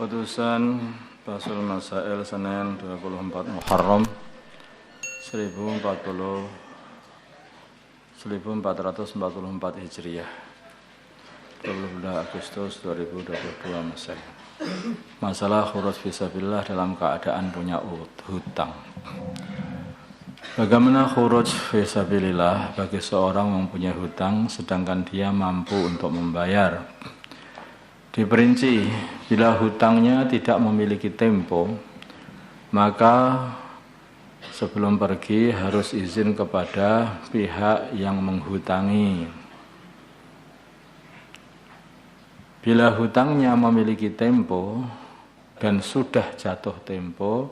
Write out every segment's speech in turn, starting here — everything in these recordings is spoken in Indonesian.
Putusan Fasul Masail Senin 24 Muharram 1444 Hijriah 22 Agustus 2022 Masehi. Masalah khuruj fisabilillah dalam keadaan punya hutang. Bagaimana khuruj fisabilillah bagi seorang yang mempunyai hutang sedangkan dia mampu untuk membayar? Diperinci, bila hutangnya tidak memiliki tempo, maka sebelum pergi harus izin kepada pihak yang menghutangi. Bila hutangnya memiliki tempo dan sudah jatuh tempo,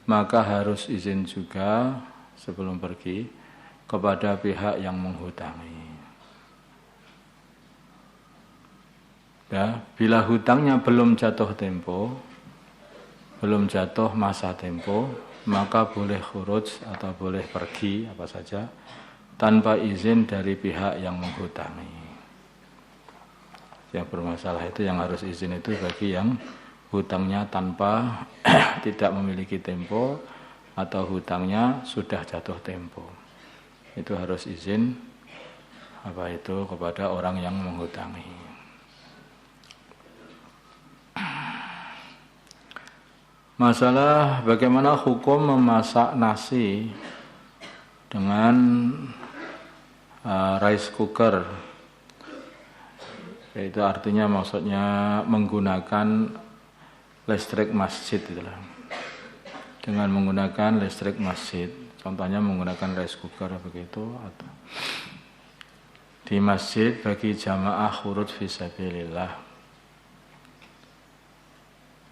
maka harus izin juga sebelum pergi kepada pihak yang menghutangi. Ya, bila hutangnya belum jatuh tempo, belum jatuh masa tempo, maka boleh khuruj atau boleh pergi apa saja tanpa izin dari pihak yang menghutangi. Yang bermasalah itu yang harus izin itu bagi yang hutangnya tanpa tidak memiliki tempo atau hutangnya sudah jatuh tempo. Itu harus izin kepada orang yang menghutangi. Masalah bagaimana hukum memasak nasi dengan rice cooker, yaitu artinya maksudnya menggunakan listrik masjid itulah. Dengan menggunakan listrik masjid, contohnya menggunakan rice cooker begitu, atau di masjid bagi jamaah khuruj fisabilillah.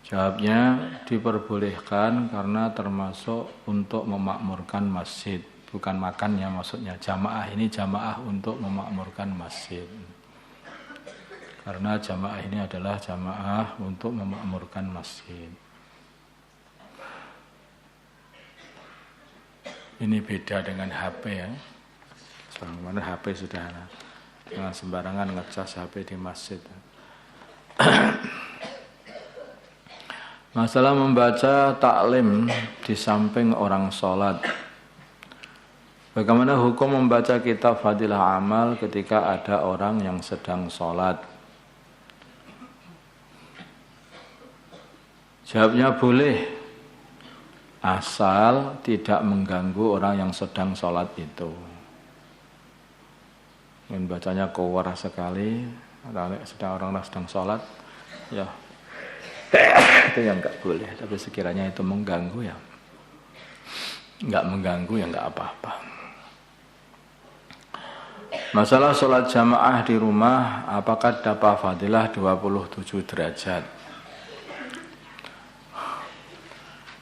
Jawabnya diperbolehkan karena termasuk untuk memakmurkan masjid, bukan makannya maksudnya. Jamaah ini jamaah untuk memakmurkan masjid. Karena jamaah ini adalah jamaah untuk memakmurkan masjid. Ini beda dengan HP ya. Sebagaimana HP sudah jangan sembarangan ngecas HP di masjid. Masalah membaca taklim di samping orang sholat. Bagaimana hukum membaca kitab Fadilah Amal ketika ada orang yang sedang sholat? Jawabnya boleh, asal tidak mengganggu orang yang sedang sholat itu. Membacanya keluar sekali, sedang orang sedang sholat, ya. Itu yang enggak boleh, tapi sekiranya itu mengganggu ya enggak mengganggu ya enggak apa-apa. Masalah sholat jamaah di rumah, apakah dapat fadilah 27 derajat?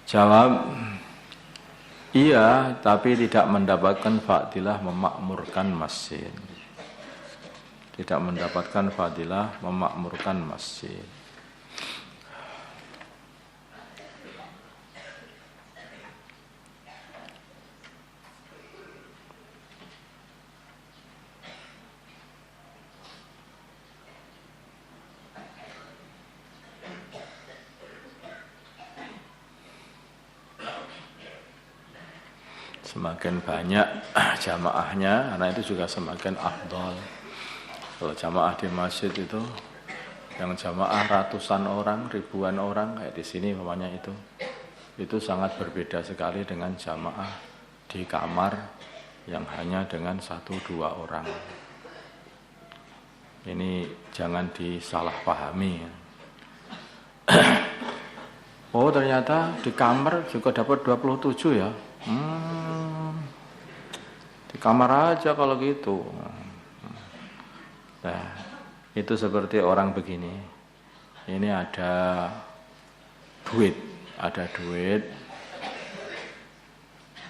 Jawab, iya, tapi tidak mendapatkan fadilah memakmurkan masjid. Tidak mendapatkan fadilah memakmurkan masjid. Semakin banyak jamaahnya, karena itu juga semakin afdol. Kalau jamaah di masjid itu, yang jamaah ratusan orang, ribuan orang, kayak di sini namanya itu sangat berbeda sekali dengan jamaah di kamar yang hanya dengan 1-2 orang. Ini jangan disalahpahami. Oh ternyata di kamar juga dapat 27 ya. Di kamar aja kalau gitu. Nah, itu seperti orang begini. Ini ada duit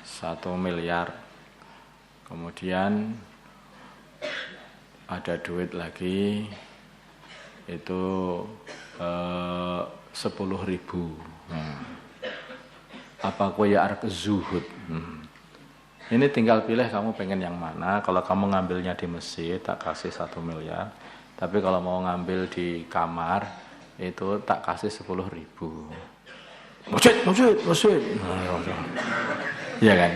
1 miliar. kemudian ada duit lagi itu 10.000. Apa kowe ya arep zuhud? Ini tinggal pilih kamu pengen yang mana. Kalau kamu ngambilnya di masjid tak kasih 1 miliar. Tapi kalau mau ngambil di kamar itu tak kasih 10.000. Masjid. Iya kan?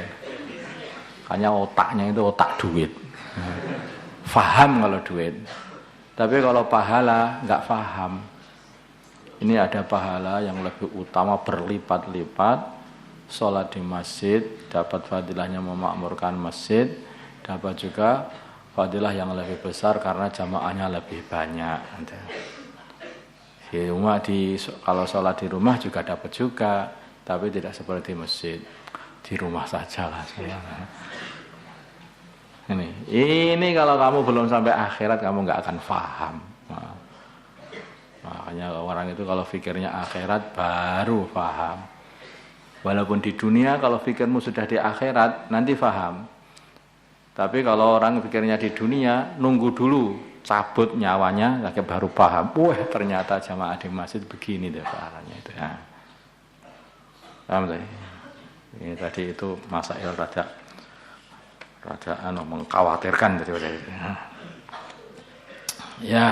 Hanya otaknya itu otak duit. Faham kalau duit. Tapi kalau pahala nggak faham. Ini ada pahala yang lebih utama berlipat-lipat. Sholat di masjid, dapat fadilahnya memakmurkan masjid, dapat juga fadilah yang lebih besar karena jamaahnya lebih banyak. Di rumah kalau sholat di rumah juga dapat juga, tapi tidak seperti masjid. Di rumah saja lah. Ini kalau kamu belum sampai akhirat kamu nggak akan paham. Makanya orang itu kalau pikirnya akhirat baru paham. Walaupun di dunia kalau pikirmu sudah di akhirat nanti paham. Tapi kalau orang pikirnya di dunia nunggu dulu cabut nyawanya lagi baru paham. Wah ternyata jamaah di masjid begini deh pahalanya itu. Ya. Paham tadi? Ini tadi itu masail raja mengkhawatirkan tadi. Ya.